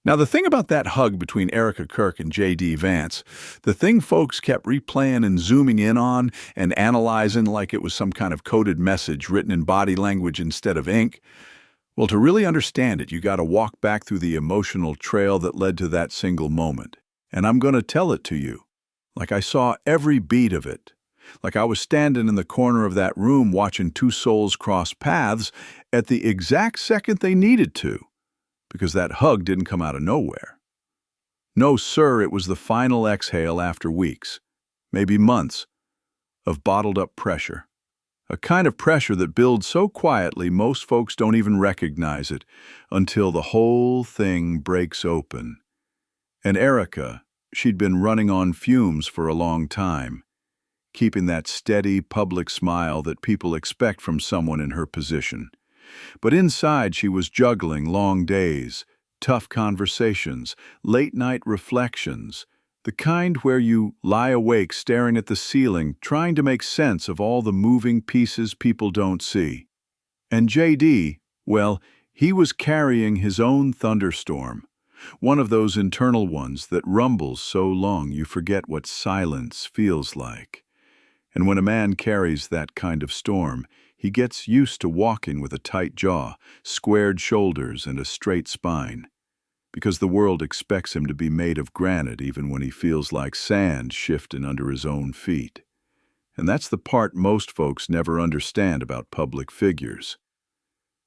Now, the thing about that hug between Erika Kirk and JDVance, the thing folks kept replaying and zooming in on and analyzing like it was some kind of coded message written in body language instead of ink, well, to really understand it, you got to walk back through the emotional trail that led to that single moment. And I'm going to tell it to you. Like I saw every beat of it. Like I was standing in the corner of that room watching two souls cross paths at the exact second they needed to. Because that hug didn't come out of nowhere. No, sir, it was the final exhale after weeks, maybe months, of bottled-up pressure. A kind of pressure that builds so quietly most folks don't even recognize it until the whole thing breaks open. And Erika, she'd been running on fumes for a long time, keeping that steady public smile that people expect from someone in her position. But inside she was juggling long days, tough conversations, late-night reflections, the kind where you lie awake staring at the ceiling, trying to make sense of all the moving pieces people don't see. And JD, well, he was carrying his own thunderstorm, one of those internal ones that rumbles so long you forget what silence feels like. And when a man carries that kind of storm, he gets used to walking with a tight jaw, squared shoulders, and a straight spine, because the world expects him to be made of granite even when he feels like sand shifting under his own feet. And that's the part most folks never understand about public figures.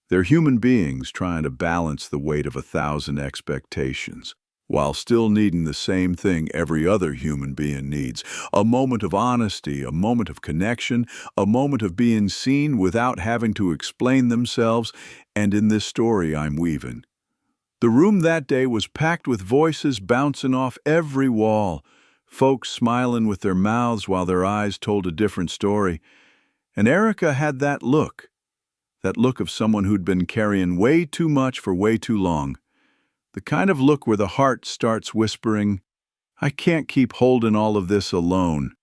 They're human beings trying to balance the weight of 1,000 expectations, while still needing the same thing every other human being needs: a moment of honesty, a moment of connection, a moment of being seen without having to explain themselves. And in this story I'm weaving, the room that day was packed with voices bouncing off every wall, folks smiling with their mouths while their eyes told a different story. And Erika had that look of someone who'd been carrying way too much for way too long. The kind of look where the heart starts whispering, "I can't keep holding all of this alone."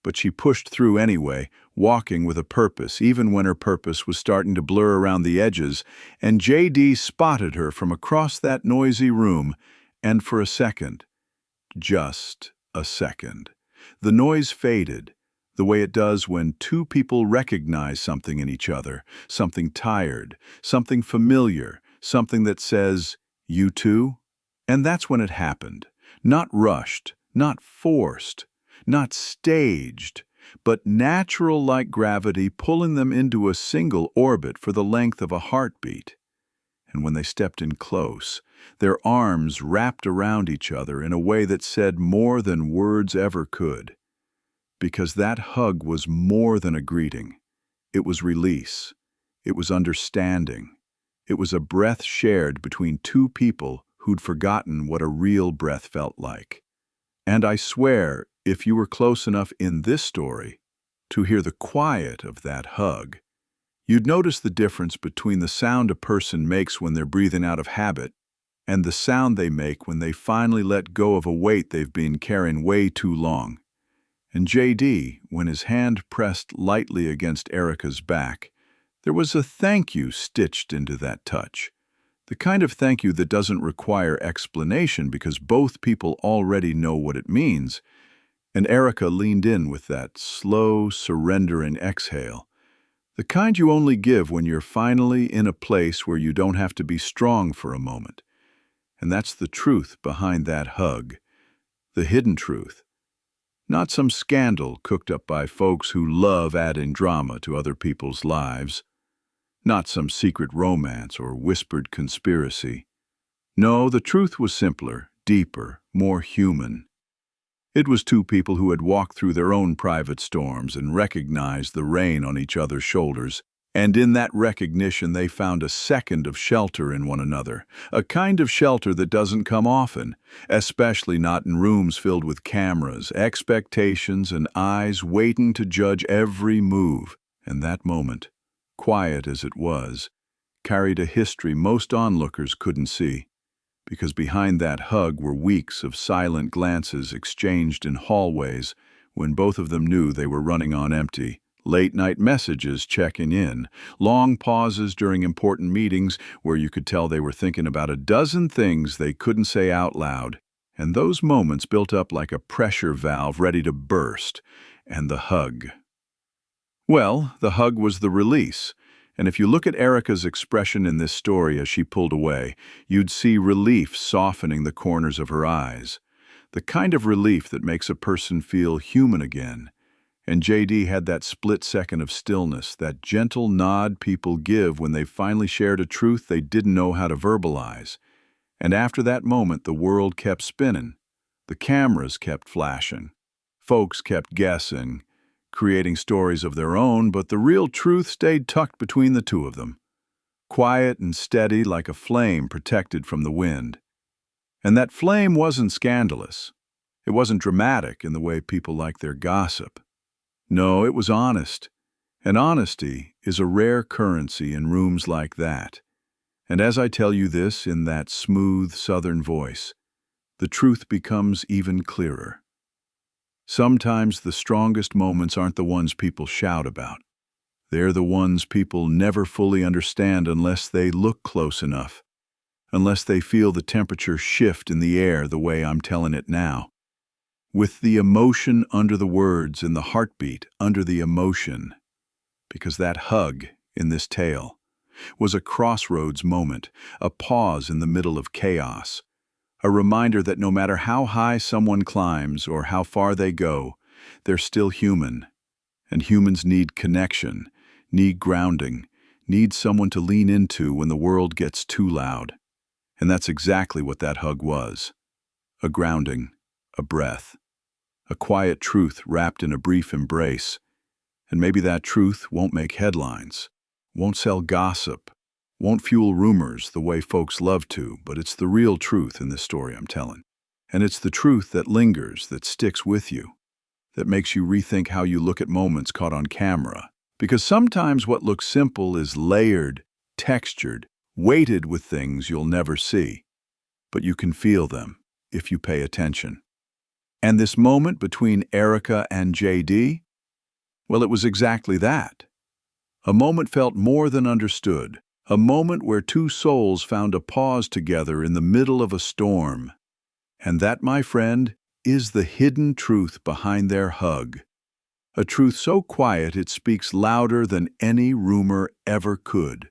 But she pushed through anyway, walking with a purpose, even when her purpose was starting to blur around the edges, and JD spotted her from across that noisy room, and for a second, just a second, the noise faded, the way it does when two people recognize something in each other, something tired, something familiar, something that says, "You too?" And that's when it happened. Not rushed, not forced, not staged, but natural like gravity pulling them into a single orbit for the length of a heartbeat. And when they stepped in close, their arms wrapped around each other in a way that said more than words ever could. Because that hug was more than a greeting. It was release. It was understanding. It was a breath shared between two people who'd forgotten what a real breath felt like. And I swear, if you were close enough in this story to hear the quiet of that hug, you'd notice the difference between the sound a person makes when they're breathing out of habit and the sound they make when they finally let go of a weight they've been carrying way too long. And JD, when his hand pressed lightly against Erika's back, there was a thank you stitched into that touch. The kind of thank you that doesn't require explanation because both people already know what it means. And Erika leaned in with that slow, surrendering exhale. The kind you only give when you're finally in a place where you don't have to be strong for a moment. And that's the truth behind that hug. The hidden truth. Not some scandal cooked up by folks who love adding drama to other people's lives. Not some secret romance or whispered conspiracy. No, the truth was simpler, deeper, more human. It was two people who had walked through their own private storms and recognized the rain on each other's shoulders, and in that recognition they found a second of shelter in one another, a kind of shelter that doesn't come often, especially not in rooms filled with cameras, expectations, and eyes waiting to judge every move. And that moment, quiet as it was, carried a history most onlookers couldn't see, because behind that hug were weeks of silent glances exchanged in hallways when both of them knew they were running on empty, Late-night messages checking in, long pauses during important meetings where you could tell they were thinking about a dozen things they couldn't say out loud, and those moments built up like a pressure valve ready to burst, and the hug. Well, the hug was the release, and if you look at Erika's expression in this story as she pulled away, you'd see relief softening the corners of her eyes, the kind of relief that makes a person feel human again. And JD had that split second of stillness, that gentle nod people give when they've finally shared a truth they didn't know how to verbalize. And after that moment, the world kept spinning. The cameras kept flashing. Folks kept guessing, creating stories of their own, but the real truth stayed tucked between the two of them, quiet and steady like a flame protected from the wind. And that flame wasn't scandalous. It wasn't dramatic in the way people like their gossip. No, it was honest, and honesty is a rare currency in rooms like that. And as I tell you this in that smooth southern voice, the truth becomes even clearer. Sometimes the strongest moments aren't the ones people shout about. They're the ones people never fully understand unless they look close enough, unless they feel the temperature shift in the air the way I'm telling it now. With the emotion under the words and the heartbeat under the emotion. Because that hug in this tale was a crossroads moment, a pause in the middle of chaos, a reminder that no matter how high someone climbs or how far they go, they're still human. And humans need connection, need grounding, need someone to lean into when the world gets too loud. And that's exactly what that hug was. A grounding, a breath. A quiet truth wrapped in a brief embrace. And maybe that truth won't make headlines, won't sell gossip, won't fuel rumors the way folks love to, but it's the real truth in this story I'm telling. And it's the truth that lingers, that sticks with you, that makes you rethink how you look at moments caught on camera. Because sometimes what looks simple is layered, textured, weighted with things you'll never see. But you can feel them if you pay attention. And this moment between Erika and JD? Well, it was exactly that. A moment felt more than understood. A moment where two souls found a pause together in the middle of a storm. And that, my friend, is the hidden truth behind their hug. A truth so quiet it speaks louder than any rumor ever could.